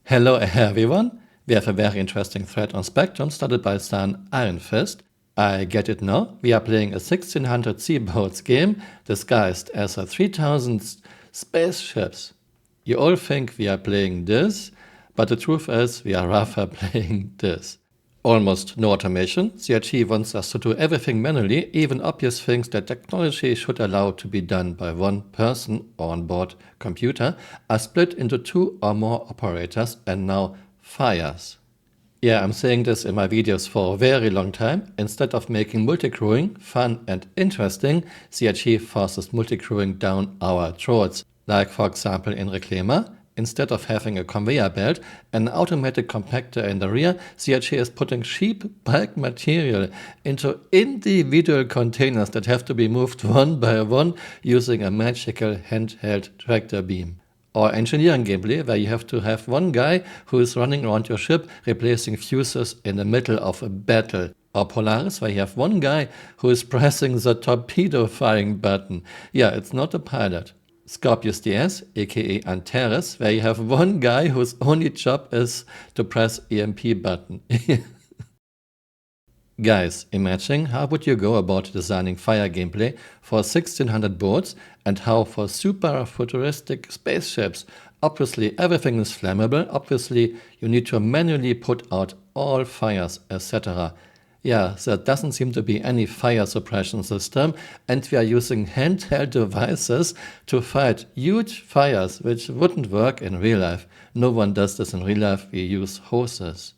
Hello everyone! We have a very interesting thread on Spectrum started by San Iron Fist. I get it now. We are playing a 1600 seaboats game disguised as a 3000 spaceships. You all think we are playing this, but the truth is we are rather playing this. Almost no automation. CRT wants us to do everything manually, even obvious things that technology should allow to be done by one person or onboard computer are split into two or more operators and now fires. Yeah, I'm saying this in my videos for a very long time. Instead of making multicrewing fun and interesting, CRT forces multicrewing down our throats. Like for example in Reclaimer. Instead of having a conveyor belt and an automatic compactor in the rear, CRT is putting cheap bulk material into individual containers that have to be moved one by one using a magical handheld tractor beam. Or engineering gameplay, where you have to have one guy who is running around your ship replacing fuses in the middle of a battle. Or Polaris, where you have one guy who is pressing the torpedo firing button. Yeah, it's not a pilot. Scorpius DS, aka Antares, where you have one guy whose only job is to press EMP button. Guys, imagine how would you go about designing fire gameplay for 1600 boats and how for super futuristic spaceships. Obviously everything is flammable, obviously you need to manually put out all fires, etc. Yeah, there doesn't seem to be any fire suppression system, and we are using handheld devices to fight huge fires which wouldn't work in real life. No one does this in real life, we use hoses.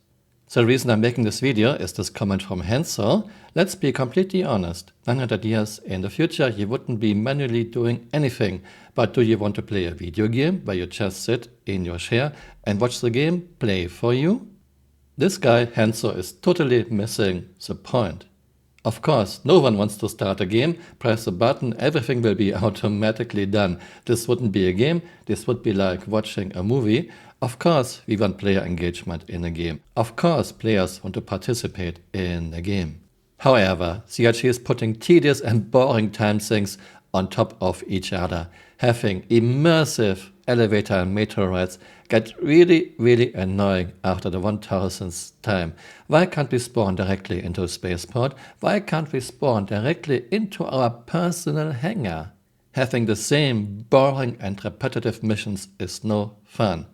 The reason I'm making this video is this comment from Hansel. Let's be completely honest, 900 years in the future you wouldn't be manually doing anything, but do you want to play a video game where you just sit in your chair and watch the game play for you? This guy, Hanso, is totally missing the point. Of course, no one wants to start a game, press a button, everything will be automatically done. This wouldn't be a game, this would be like watching a movie. Of course, we want player engagement in a game. Of course, players want to participate in a game. However, CRT is putting tedious and boring time sinks on top of each other. Having immersive elevator and metro rides get really annoying after the 1000th time. Why can't we spawn directly into a spaceport? Why can't we spawn directly into our personal hangar? Having the same boring and repetitive missions is no fun.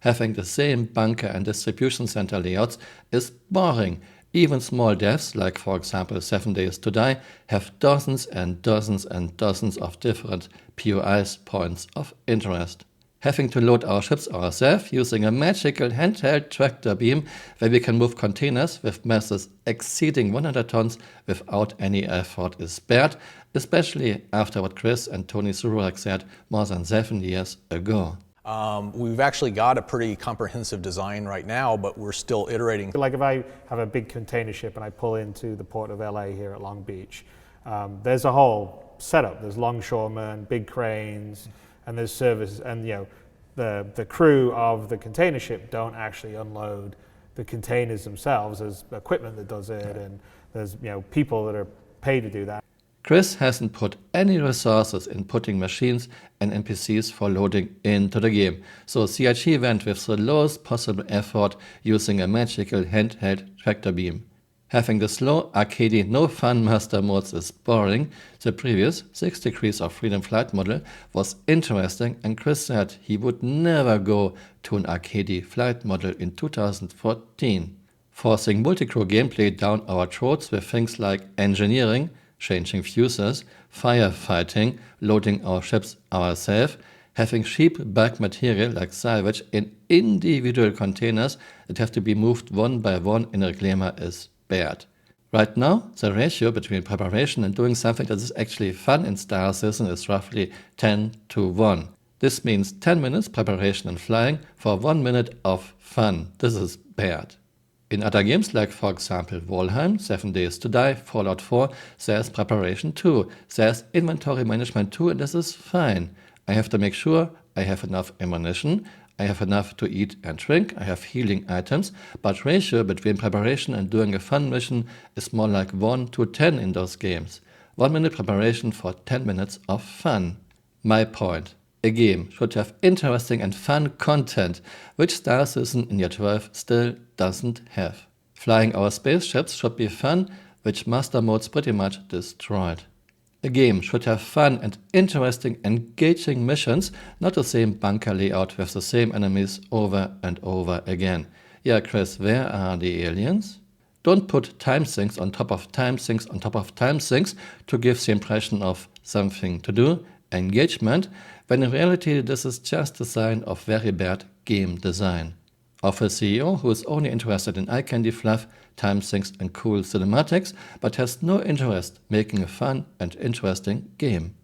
Having the same bunker and distribution center layouts is boring. Even small devs, like for example 7 Days to Die, have dozens and dozens and dozens of different POIs, points of interest. Having to load our ships ourselves using a magical handheld tractor beam where we can move containers with masses exceeding 100 tons without any effort is bad, especially after what Chris and Tony Surak said more than 7 years ago. We've actually got a pretty comprehensive design right now, but we're still iterating. Like if I have a big container ship and I pull into the port of LA here at Long Beach, there's a whole setup. There's longshoremen, big cranes, and there's service, and the crew of the container ship don't actually unload the containers themselves. There's equipment that does it, and there's people that are paid to do that. Chris hasn't put any resources in putting machines and NPCs for loading into the game, so CRT went with the lowest possible effort using a magical handheld tractor beam. Having the slow, arcadey, no fun master modes is boring. The previous 6 Degrees of Freedom flight model was interesting, and Chris said he would never go to an arcadey flight model in 2014. Forcing multicrew gameplay down our throats with things like engineering, changing fuses, firefighting, loading our ships ourselves, having cheap bulk material like salvage in individual containers that have to be moved one by one in a Reclaimer is bad. Right now, the ratio between preparation and doing something that is actually fun in Star Citizen is roughly 10:1. This means 10 minutes preparation and flying for 1 minute of fun. This is bad. In other games like for example Valheim, 7 Days to Die, Fallout 4, there's preparation too, there's inventory management too, and this is fine. I have to make sure I have enough ammunition, I have enough to eat and drink, I have healing items, but ratio between preparation and doing a fun mission is more like 1:10 in those games. 1 minute preparation for 10 minutes of fun. My point. A game should have interesting and fun content, which Star Citizen in year 12 still doesn't have. Flying our spaceships should be fun, which Master Modes pretty much destroyed. A game should have fun and interesting, engaging missions, not the same bunker layout with the same enemies over and over again. Yeah, Chris, where are the aliens? Don't put time sinks on top of time sinks on top of time sinks to give the impression of something to do, engagement, when in reality this is just a sign of very bad game design. Of a CEO who is only interested in eye candy fluff, time sinks and cool cinematics, but has no interest making a fun and interesting game.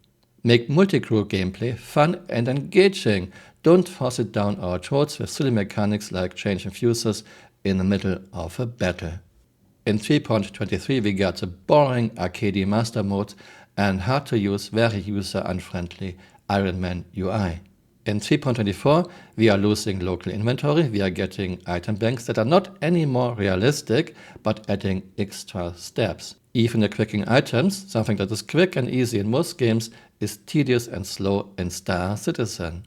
Make multi-crew gameplay fun and engaging. Don't force it down our throats with silly mechanics like changing fuses in the middle of a battle. In 3.23 we got the boring arcadey master mode and hard to use, very user-unfriendly Iron Man UI. In 3.24 we are losing local inventory, we are getting item banks that are not any more realistic but adding extra steps. Even equipping items, something that is quick and easy in most games, is tedious and slow in Star Citizen.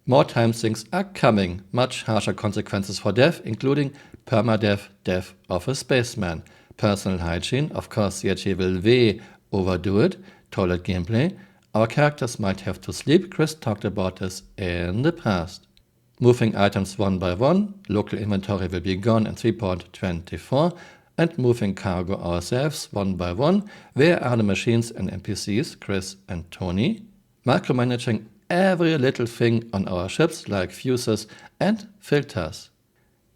More time sinks are coming, much harsher consequences for death, including permadeath, death of a spaceman. Personal hygiene, of course CRT will way overdo it, toilet gameplay. Our characters might have to sleep, Chris talked about this in the past. Moving items one by one, local inventory will be gone in 3.24, and moving cargo ourselves one by one. Where are the machines and NPCs, Chris and Tony? Micromanaging every little thing on our ships like fuses and filters.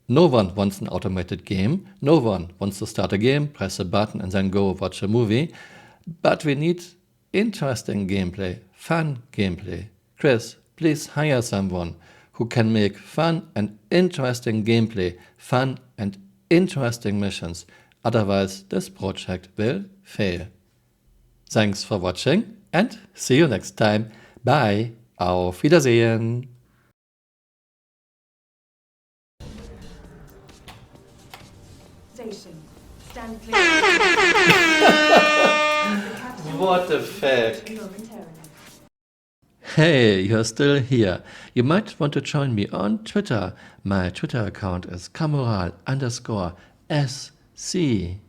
No one wants an automated game, no one wants to start a game, press a button and then go watch a movie, but we need interesting gameplay, fun gameplay. Chris, please hire someone who can make fun and interesting gameplay, fun and interesting missions. Otherwise, this project will fail. Thanks for watching and see you next time. Bye. Auf Wiedersehen. Station. Stand clear. What the fuck? Momentarily. Hey, you're still here. You might want to join me on Twitter. My Twitter account is Camural_SC.